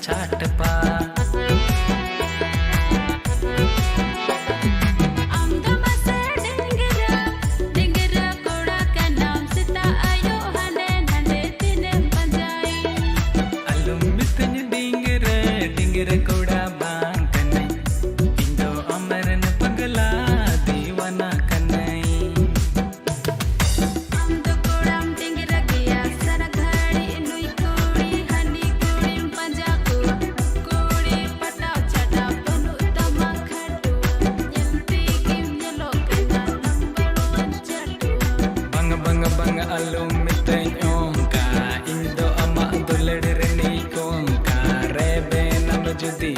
छाट पा कोड़ा बांग कने इंदो अमरन पगला दीवाना कन्नई हम तो कोड़ाम टिंगर गया सर घड़ी नुई कोड़ी हनी कोड़ी पंजा को कोड़ी पटाव छटा पनु तमा खटू यंती किम यलो कना नंबर 1 चटू बंग बंग बंग अलू मितई ओंका इंदो अमा दुलड़ रनी कोंका रे बे नम जुदी